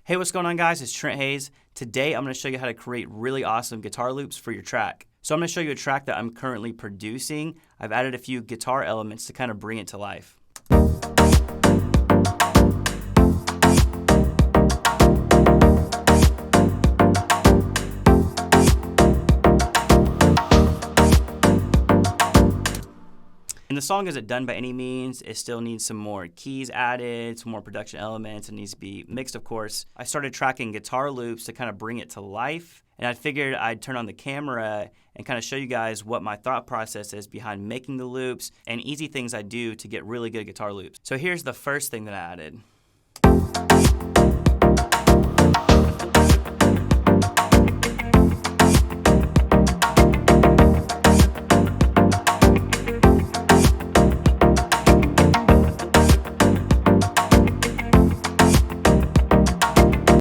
Hey, what's going on, guys? It's Trent Hayes. Today, I'm going to show you how to create really awesome guitar loops for your track. So I'm going to show you a track that I'm currently producing. I've added a few guitar elements to kind of bring it to life. And the song isn't done by any means. It still needs some more keys added, some more production elements. It needs to be mixed, of course. I started tracking guitar loops to kind of bring it to life. And I figured I'd turn on the camera and kind of show you guys what my thought process is behind making the loops and easy things I do to get really good guitar loops. So here's the first thing that I added.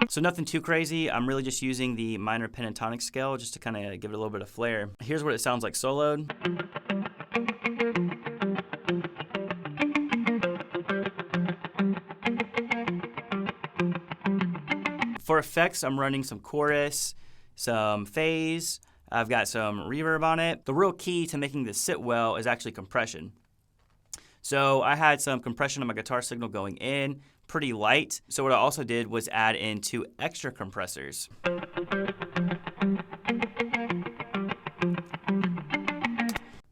So nothing too crazy. I'm really just using the minor pentatonic scale just to kind of give it a little bit of flair. Here's what it sounds like soloed. For effects, I'm running some chorus, some phase. I've got some reverb on it. The real key to making this sit well is actually compression. So I had some compression on my guitar signal going in, pretty light. So what I also did was add in 2 extra compressors.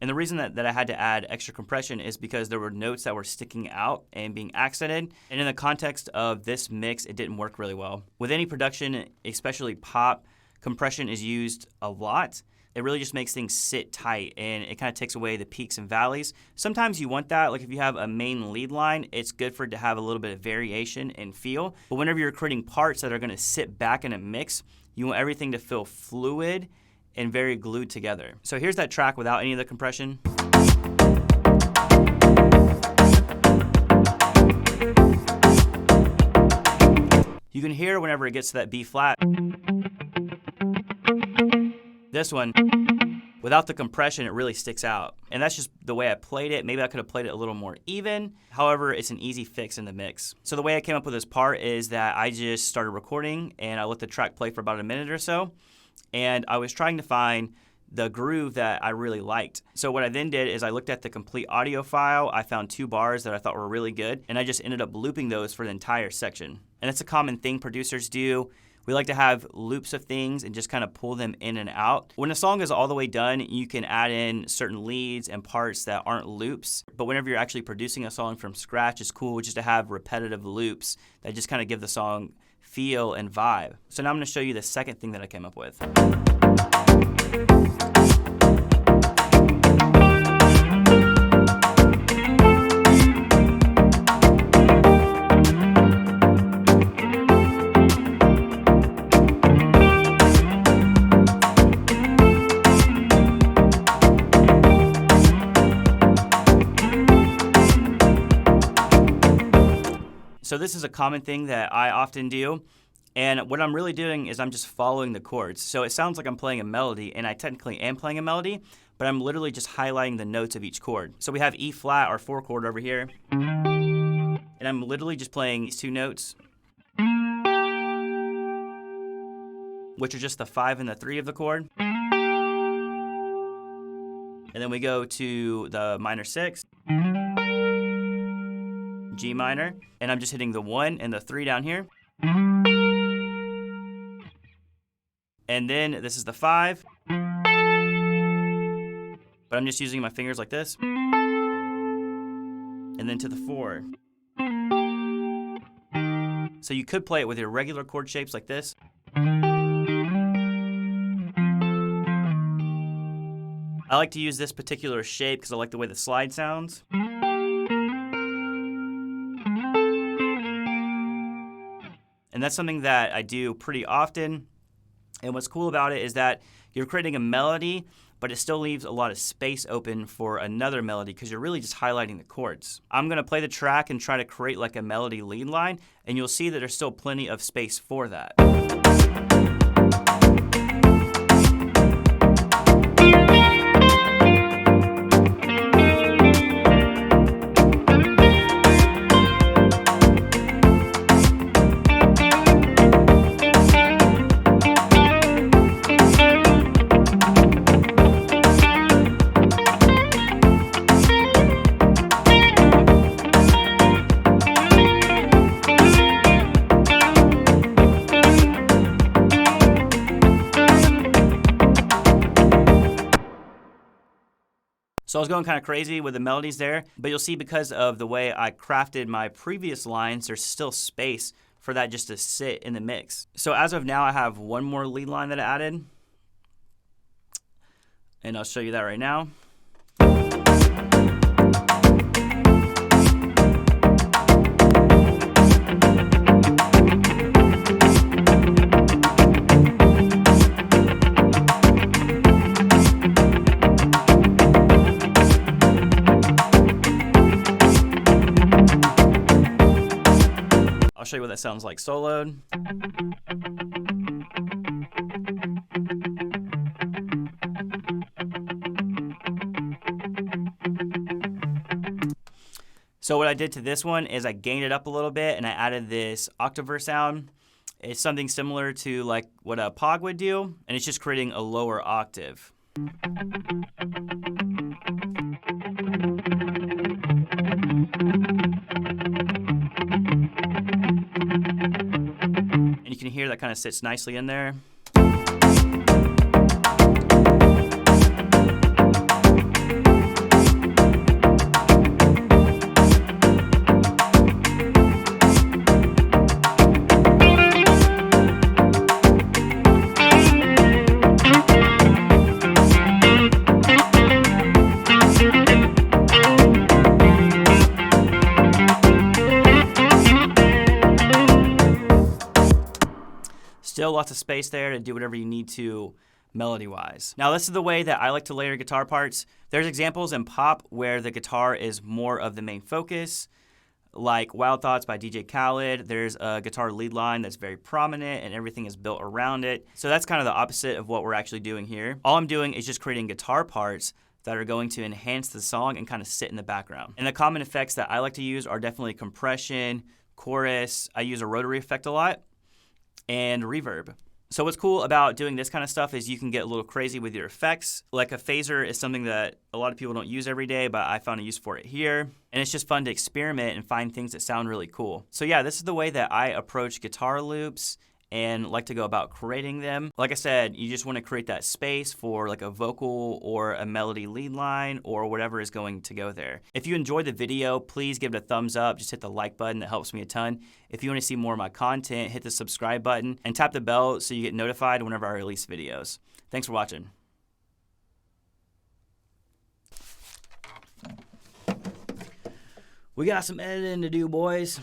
And the reason that I had to add extra compression is because there were notes that were sticking out and being accented. And in the context of this mix, it didn't work really well. With any production, especially pop, compression is used a lot. It really just makes things sit tight and it kind of takes away the peaks and valleys. Sometimes you want that, like if you have a main lead line, it's good for it to have a little bit of variation and feel. But whenever you're creating parts that are gonna sit back in a mix, you want everything to feel fluid and very glued together. So here's that track without any of the compression. You can hear whenever it gets to that B flat. This one, without the compression, it really sticks out. And that's just the way I played it. Maybe I could have played it a little more even. However, it's an easy fix in the mix. So the way I came up with this part is that I just started recording and I let the track play for about a minute or so. And I was trying to find the groove that I really liked. So what I then did is I looked at the complete audio file. I found 2 bars that I thought were really good. And I just ended up looping those for the entire section. And that's a common thing producers do. We like to have loops of things and just kind of pull them in and out. When a song is all the way done, you can add in certain leads and parts that aren't loops. But whenever you're actually producing a song from scratch, it's cool just to have repetitive loops that just kind of give the song feel and vibe. So now I'm going to show you the second thing that I came up with. So this is a common thing that I often do, and what I'm really doing is I'm just following the chords. So it sounds like I'm playing a melody, and I technically am playing a melody, but I'm literally just highlighting the notes of each chord. So we have E flat, our 4 chord over here, and I'm literally just playing these 2 notes, which are just the 5 and the 3 of the chord. And then we go to the minor 6. G minor, and I'm just hitting the 1 and the 3 down here. And then this is the 5, but I'm just using my fingers like this. And then to the 4. So you could play it with your regular chord shapes like this. I like to use this particular shape because I like the way the slide sounds. And that's something that I do pretty often. And what's cool about it is that you're creating a melody, but it still leaves a lot of space open for another melody because you're really just highlighting the chords. I'm gonna play the track and try to create like a melody lead line, and you'll see that there's still plenty of space for that. So I was going kind of crazy with the melodies there, but you'll see because of the way I crafted my previous lines, there's still space for that just to sit in the mix. So as of now, I have one more lead line that I added, and I'll show you that right now. I'll show you what that sounds like soloed. So what I did to this one is I gained it up a little bit and I added this octaverse sound. It's something similar to like what a Pog would do, and it's just creating a lower octave. And you can hear that kind of sits nicely in there. Still lots of space there to do whatever you need to melody-wise. Now this is the way that I like to layer guitar parts. There's examples in pop where the guitar is more of the main focus, like Wild Thoughts by DJ Khaled. There's a guitar lead line that's very prominent and everything is built around it. So that's kind of the opposite of what we're actually doing here. All I'm doing is just creating guitar parts that are going to enhance the song and kind of sit in the background. And the common effects that I like to use are definitely compression, chorus. I use a rotary effect a lot, and reverb. So what's cool about doing this kind of stuff is you can get a little crazy with your effects. Like a phaser is something that a lot of people don't use every day, but I found a use for it here. And it's just fun to experiment and find things that sound really cool. So yeah, this is the way that I approach guitar loops and like to go about creating them. Like I said, you just want to create that space for like a vocal or a melody lead line or whatever is going to go there. If you enjoyed the video, please give it a thumbs up. Just hit the like button. That helps me a ton. If you want to see more of my content, hit the subscribe button and tap the bell so you get notified whenever I release videos. Thanks for watching. We got some editing to do, boys.